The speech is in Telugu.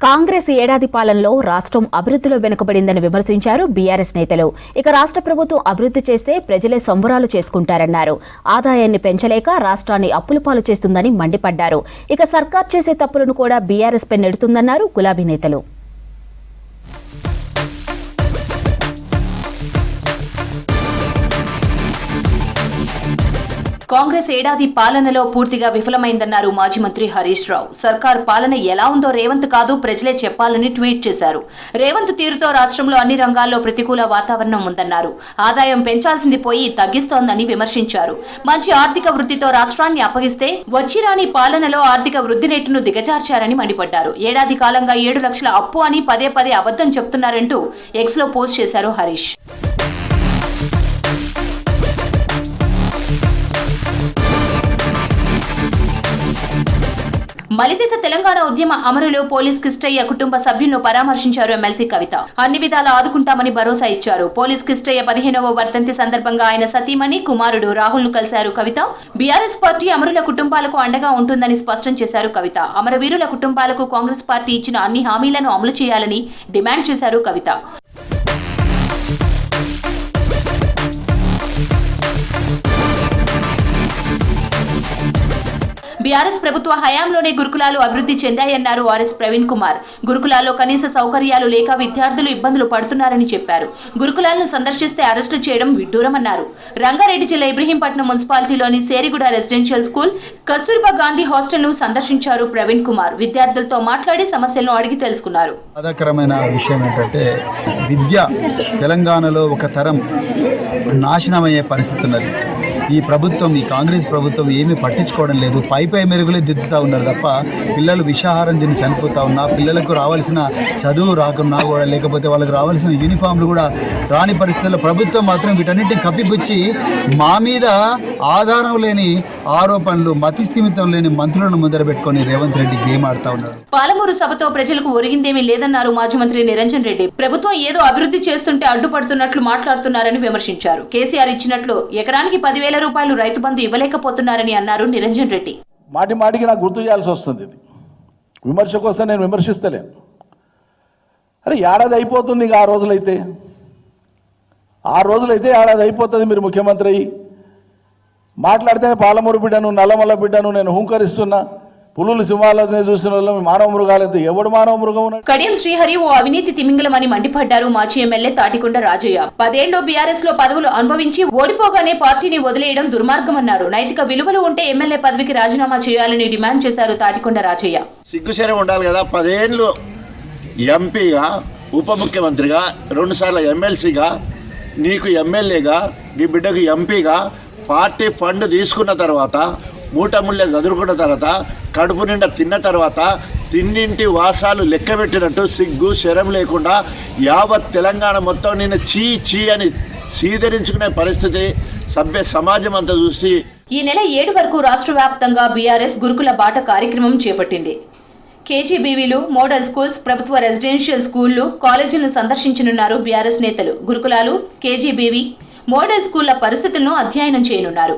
కాంగ్రెస్ ఏడాది పాలనలో రాష్ట్రం అభివృద్ధిలో వెనుకబడిందని విమర్శించారు బీఆర్ఎస్ నేతలు. ఇక రాష్ట్ర ప్రభుత్వం అభివృద్ధి చేస్తే ప్రజలే సంబరాలు చేసుకుంటారన్నారు. ఆదాయాన్ని పెంచలేక రాష్ట్రాన్ని అప్పుల పాలు చేస్తుందని మండిపడ్డారు. ఇక సర్కార్ చేసే తప్పులను కూడా బీఆర్ఎస్ పై నెడుతుందన్నారు గులాబీ నేతలు. కాంగ్రెస్ ఏడాది పాలనలో పూర్తిగా విఫలమైందన్నారు మాజీ మంత్రి హరీష్ రావు. సర్కార్ పాలన ఎలా ఉందో రేవంత్ కాదు ప్రజలే చెప్పాలని ట్వీట్ చేశారు. రేవంత్ తీరుతో రాష్ట్రంలో అన్ని రంగాల్లో ప్రతికూల వాతావరణం ఉందన్నారు. ఆదాయం పెంచాల్సింది పోయి తగ్గిస్తోందని విమర్శించారు. మంచి ఆర్థిక వృద్ధితో రాష్ట్రాన్ని అప్పగిస్తే వచ్చిరాని పాలనలో ఆర్థిక వృద్ధి రేటును దిగజార్చారని మండిపడ్డారు. ఏడాది కాలంగా 7 లక్షల అప్పు అని పదే అబద్ధం చెప్తున్నారంటూ ఎక్స్ లో పోస్ట్ చేశారు హరీష్. మలిదేశ తెలంగాణ ఉద్యమ అమరులో పోలీస్ కిష్టయ్య కుటుంబ సభ్యులను పరామర్శించారు ఎమ్మెల్సీ కవిత. అన్ని విధాలా ఆదుకుంటామని భరోసా ఇచ్చారు. పోలీస్ కిష్టయ్య 15వ వర్ధంతి సందర్భంగా ఆయన సతీమణి కుమారుడు రాహుల్ ను కలిశారు కవిత. బీఆర్ఎస్ పార్టీ అమరుల కుటుంబాలకు అండగా ఉంటుందని స్పష్టం చేశారు కవిత. అమరవీరుల కుటుంబాలకు కాంగ్రెస్ పార్టీ ఇచ్చిన అన్ని హామీలను అమలు చేయాలని డిమాండ్ చేశారు కవిత. బీఆర్ఎస్ ప్రభుత్వ హయాంలోనే గురుకులాలు అభివృద్ధి చెందాయన్నారు ఆర్ఎస్ ప్రవీణ్ కుమార్. గురుకులాల్లో కనీస సౌకర్యాలు లేక విద్యార్థులు ఇబ్బందులు పడుతున్నారని చెప్పారు. గురుకులాలను సందర్శిస్తే అరెస్టులు చేయడం విడ్డూరమన్నారు. రంగారెడ్డి జిల్లా ఇబ్రహీంపట్నం మున్సిపాలిటీలోని Seriguda residential school, Kasturba Gandhi hostel ను సందర్శించారు ప్రవీణ్ కుమార్. విద్యార్థులతో మాట్లాడి సమస్యలను అడిగి తెలుసుకున్నారు. బాధాకరమైన విషయం ఏంటంటే విద్య తెలంగాణలో ఒక తరం నాశనమయ్యే పరిస్థితి ఉన్నది. ఈ ప్రభుత్వం, ఈ కాంగ్రెస్ ప్రభుత్వం ఏమీ పట్టించుకోవడం లేదు. పై మెరుగులే దిద్దుతూ ఉన్నారు తప్ప పిల్లలు విషాహారం తిని చనిపోతూ ఉన్నా, పిల్లలకు రావాల్సిన చదువు రాకున్నా కూడా, లేకపోతే వాళ్ళకి రావాల్సిన యూనిఫామ్లు కూడా రాని పరిస్థితుల్లో ప్రభుత్వం మాత్రం వీటన్నిటిని కప్పిపుచ్చి మా మీద ఆధారం లేని ఆరోపణలు, మతిస్థిమితం లేని మంత్రులను ముందర పెట్టుకొని రేవంత్ రెడ్డి గేమ్ ఆడుతూ ఉన్నారు. పాలమూరు సభతో ప్రజలకు ఒరిగిందేమీ లేదన్నారు మాజీ మంత్రి నిరంజన్ రెడ్డి. ప్రభుత్వం ఏదో అభివృద్ధి చేస్తుంటే అడ్డుపడుతున్నట్లు మాట్లాడుతున్నారని విమర్శించారు. కేసీఆర్ ఇచ్చినట్లు ఎకరానికి 10,000 రూపాయలు రైతు బంధు ఇవ్వలేకపోతున్నారని అన్నారు నిరంజన్ రెడ్డి. మాటికి నాకు గుర్తు చేయాల్సి వస్తుంది. ఇది విమర్శ కోసం నేను విమర్శిస్తలేను. అరే ఏడాది అయిపోతుంది. ఇక 6 రోజులైతే ఏడాది అయిపోతుంది. మీరు ముఖ్యమంత్రి అయ్యి మాట్లాడితేనే పాలమూరు బిడ్డను, నల్లమల్ల బిడ్డను నేను హుంకరిస్తున్నా, పులులు సింహాలని చూసిన వాళ్ళు మానవ మృగాలైతే ఎవడు మానవ మృగం ఉన్నాడు? కడియం శ్రీహరి ఓ అవినీతి తిమింగలమని మండిపడ్డారు మాజీ ఎమ్మెల్యే తాటికొండ రాజయ్య. 10 ఏళ్లు బీఆర్ఎస్ లో పదవులు అనుభవించి ఓడిపోగానే పార్టీని వదిలేయడం దుర్మార్గమన్నారు. నైతిక విలువలు ఉంటే ఎమ్మెల్యే పదవికి రాజీనామా చేయాలని డిమాండ్ చేశారు తాటికొండ రాజయ్య. సిగ్గుశరం ఉండాలి కదా. 10 ఏళ్లు ఎంపీగా, ఉప ముఖ్యమంత్రిగా, 2 సార్లు ఎమ్మెల్సీగా, నీకు ఎమ్మెల్యేగా, నీ బిడ్డకు ఎంపీగా పార్టీ ఫండ్ తీసుకున్న తర్వాత, మూటముళ్ళే చదువుకున్న తర్వాత, కడుపు నిండా తిన్న తర్వాత, తిన్నింటి వాసాలు లెక్క పెట్టినట్టు సిగ్గు శరం లేకుండా యావత్ తెలంగాణ మొత్తం నిన్ను చీ అని సీదరించుకునే పరిస్థితి సభ్య సమాజం అంతా చూసి ఈ నెల 7 వరకు రాష్ట్ర వ్యాప్తంగా బీఆర్ఎస్ గురుకుల బాట కార్యక్రమం చేపట్టింది. కేజీబీవీలు, మోడల్ స్కూల్స్, ప్రభుత్వ రెసిడెన్షియల్ స్కూళ్లు, కాలేజీలను సందర్శించనున్నారు బీఆర్ఎస్ నేతలు. గురుకులాలు, కేజీబీవీ, మోడల్ స్కూళ్ల పరిస్థితులను అధ్యయనం చేయనున్నారు.